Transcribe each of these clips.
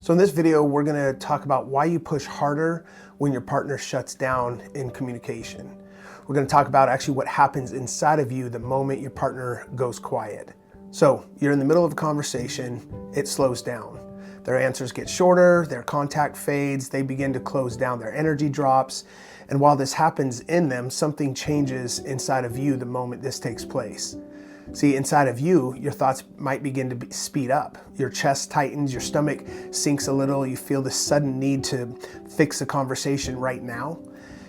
So in this video, we're gonna talk about why you push harder when your partner shuts down in communication. We're gonna talk about actually what happens inside of you the moment your partner goes quiet. So you're in the middle of a conversation, it slows down. Their answers get shorter, their contact fades, they begin to close down, their energy drops. And while this happens in them, something changes inside of you the moment this takes place. See, inside of you, your thoughts might begin to speed up. Your chest tightens, your stomach sinks a little, you feel this sudden need to fix a conversation right now.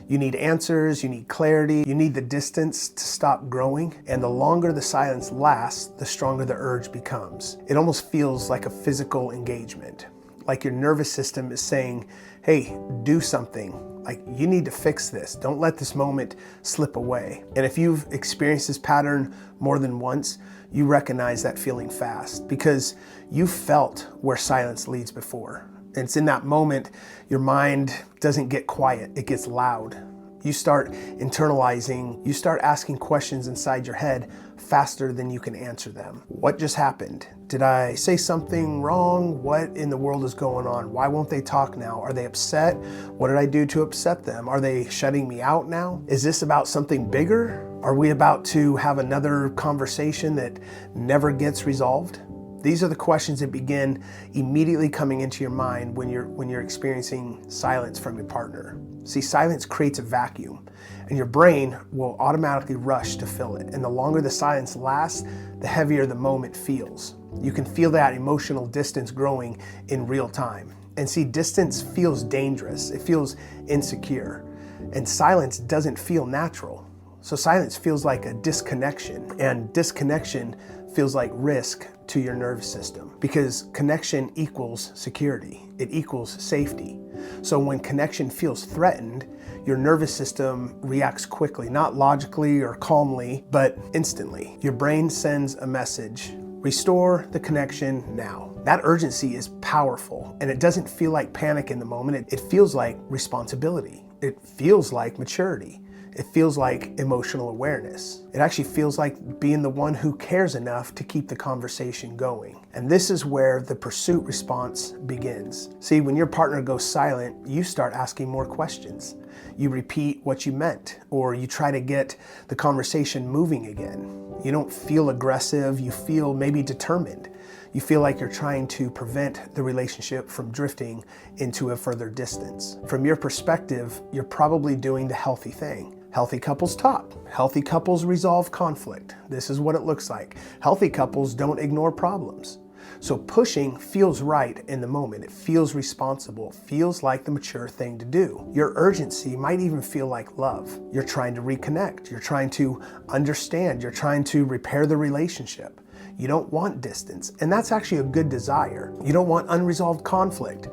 You need answers, you need clarity, you need the distance to stop growing. And the longer the silence lasts, the stronger the urge becomes. It almost feels like a physical engagement, like your nervous system is saying, hey, do something. Like, you need to fix this. Don't let this moment slip away. And if you've experienced this pattern more than once, you recognize that feeling fast because you felt where silence leads before. And it's in that moment, your mind doesn't get quiet, it gets loud. You start internalizing, you start asking questions inside your head faster than you can answer them. What just happened? Did I say something wrong? What in the world is going on? Why won't they talk now? Are they upset? What did I do to upset them? Are they shutting me out now? Is this about something bigger? Are we about to have another conversation that never gets resolved? These are the questions that begin immediately coming into your mind when you're experiencing silence from your partner. See, silence creates a vacuum, and your brain will automatically rush to fill it. And the longer the silence lasts, the heavier the moment feels. You can feel that emotional distance growing in real time. And see, distance feels dangerous. It feels insecure. And silence doesn't feel natural. So silence feels like a disconnection, and disconnection feels like risk to your nervous system because connection equals security. It equals safety. So when connection feels threatened, your nervous system reacts quickly, not logically or calmly, but instantly. Your brain sends a message: restore the connection now. That urgency is powerful, and it doesn't feel like panic in the moment. It feels like responsibility. It feels like maturity. It feels like emotional awareness. It actually feels like being the one who cares enough to keep the conversation going. And this is where the pursuit response begins. See, when your partner goes silent, you start asking more questions. You repeat what you meant, or you try to get the conversation moving again. You don't feel aggressive, you feel maybe determined. You feel like you're trying to prevent the relationship from drifting into a further distance. From your perspective, you're probably doing the healthy thing. Healthy couples talk. Healthy couples resolve conflict. This is what it looks like. Healthy couples don't ignore problems. So pushing feels right in the moment. It feels responsible. It feels like the mature thing to do. Your urgency might even feel like love. You're trying to reconnect. You're trying to understand. You're trying to repair the relationship. You don't want distance, and that's actually a good desire. You don't want unresolved conflict.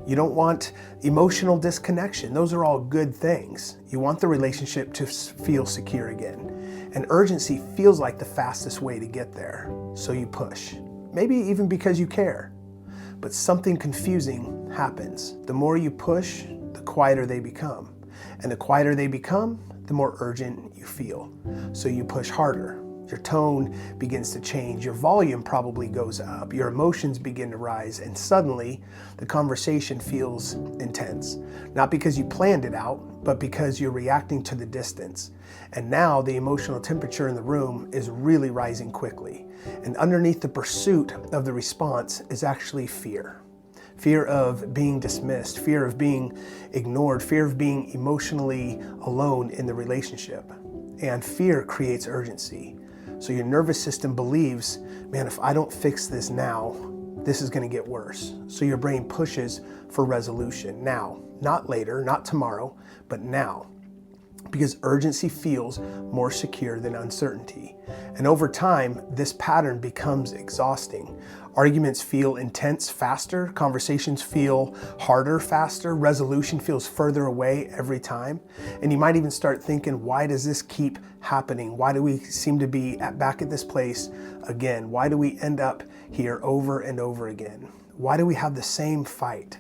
You don't want emotional disconnection. Those are all good things. You want the relationship to feel secure again. And urgency feels like the fastest way to get there. So you push, maybe even because you care. But something confusing happens. The more you push, the quieter they become. And the quieter they become, the more urgent you feel. So you push harder. Your tone begins to change, your volume probably goes up, your emotions begin to rise, and suddenly the conversation feels intense. Not because you planned it out, but because you're reacting to the distance. And now the emotional temperature in the room is really rising quickly. And underneath the pursuit of the response is actually fear. Fear of being dismissed, fear of being ignored, fear of being emotionally alone in the relationship. And fear creates urgency. So your nervous system believes, man, if I don't fix this now, this is going to get worse. So your brain pushes for resolution now, not later, not tomorrow, but now. Because urgency feels more secure than uncertainty. And over time, this pattern becomes exhausting. Arguments feel intense faster, conversations feel harder faster, resolution feels further away every time. And you might even start thinking, why does this keep happening? Why do we seem to be back at this place again? Why do we end up here over and over again? Why do we have the same fight?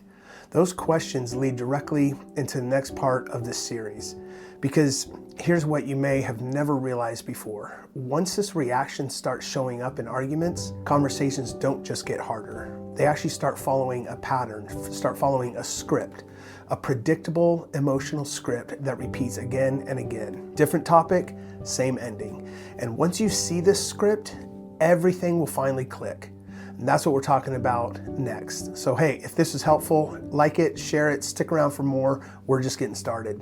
Those questions lead directly into the next part of this series. Because here's what you may have never realized before. Once this reaction starts showing up in arguments, conversations don't just get harder, they actually start following a pattern, start following a script, a predictable emotional script that repeats again and again. Different topic, same ending. And once you see this script, everything will finally click. And that's what we're talking about next. So hey, if this is helpful, like it, share it, stick around for more. We're just getting started.